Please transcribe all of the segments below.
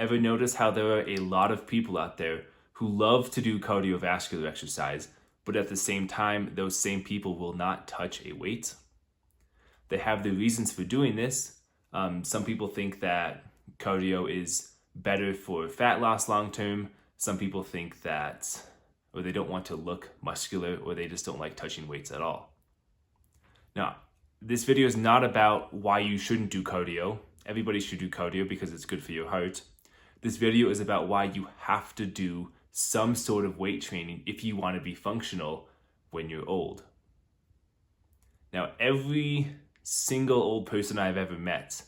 Ever notice how there are a lot of people out there who love to do cardiovascular exercise, but at the same time, those same people will not touch a weight? They have their reasons for doing this. Some people think that cardio is better for fat loss long term. Some people think that, or they don't want to look muscular, or they just don't like touching weights at all. Now, this video is not about why you shouldn't do cardio. Everybody should do cardio because it's good for your heart. This video is about why you have to do some sort of weight training if you want to be functional when you're old. Now, every single old person I've ever met,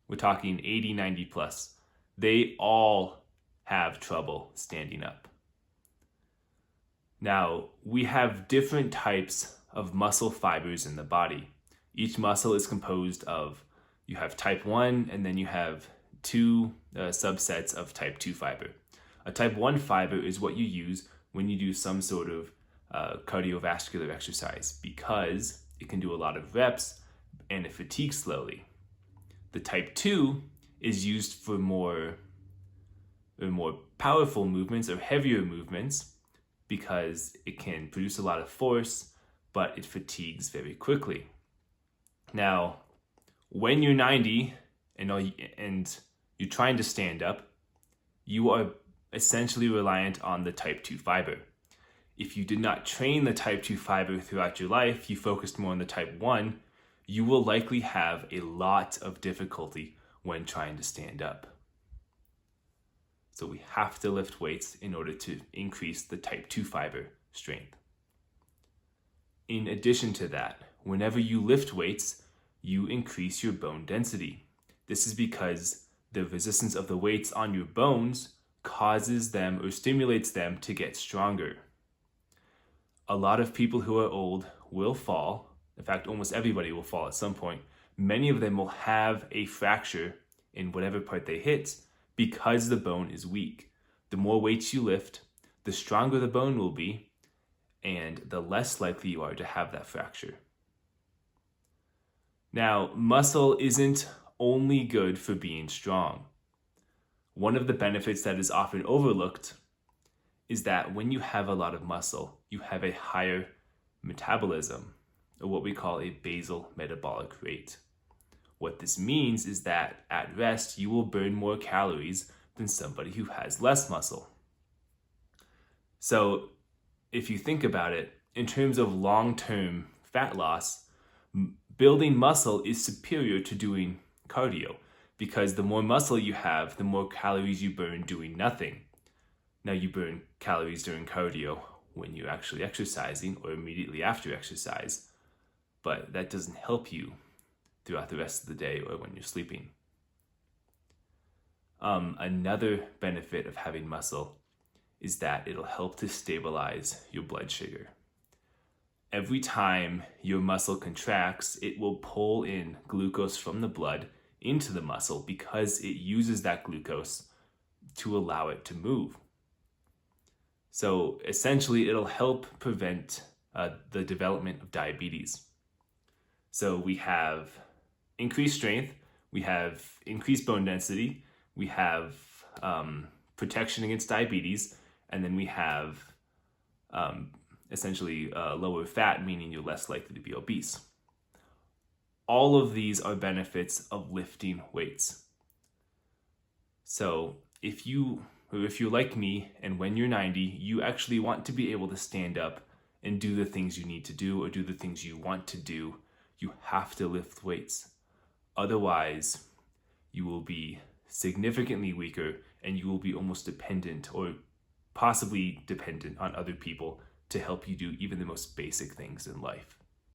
we're talking 80, 90 plus, they all have trouble standing up. Now, we have different types of muscle fibers in the body. Each muscle is composed of, you have type 1 and then you have two subsets of type 2 fiber. A type 1 fiber is what you use when you do some sort of cardiovascular exercise because it can do a lot of reps and it fatigues slowly. The type 2 is used for more powerful movements or heavier movements because it can produce a lot of force, but it fatigues very quickly. Now, when you're 90 and you're trying to stand up, you are essentially reliant on the type 2 fiber. If you did not train the type 2 fiber throughout your life, you focused more on the type 1, you will likely have a lot of difficulty when trying to stand up. So we have to lift weights in order to increase the type 2 fiber strength. In addition to that, whenever you lift weights, you increase your bone density. This is because the resistance of the weights on your bones causes them or stimulates them to get stronger. A lot of people who are old will fall. In fact, almost everybody will fall at some point. Many of them will have a fracture in whatever part they hit because the bone is weak. The more weights you lift, the stronger the bone will be, and the less likely you are to have that fracture. Now, muscle isn't only good for being strong. One of the benefits that is often overlooked is that when you have a lot of muscle, you have a higher metabolism, or what we call a basal metabolic rate. What this means is that at rest, you will burn more calories than somebody who has less muscle. So if you think about it, in terms of long-term fat loss, building muscle is superior to doing cardio because the more muscle you have, the more calories you burn doing nothing. Now, you burn calories during cardio when you're actually exercising or immediately after exercise, but that doesn't help you throughout the rest of the day or when you're sleeping. Another benefit of having muscle is that it'll help to stabilize your blood sugar. Every time your muscle contracts, it will pull in glucose from the blood into the muscle because it uses that glucose to allow it to move. So essentially, it'll help prevent the development of diabetes. So we have increased strength, we have increased bone density, we have protection against diabetes, and then we have essentially lower fat, meaning you're less likely to be obese. All of these are benefits of lifting weights. So if you're like me and when you're 90, you actually want to be able to stand up and do the things you need to do or do the things you want to do, you have to lift weights. Otherwise, you will be significantly weaker and you will be almost dependent or possibly dependent on other people to help you do even the most basic things in life.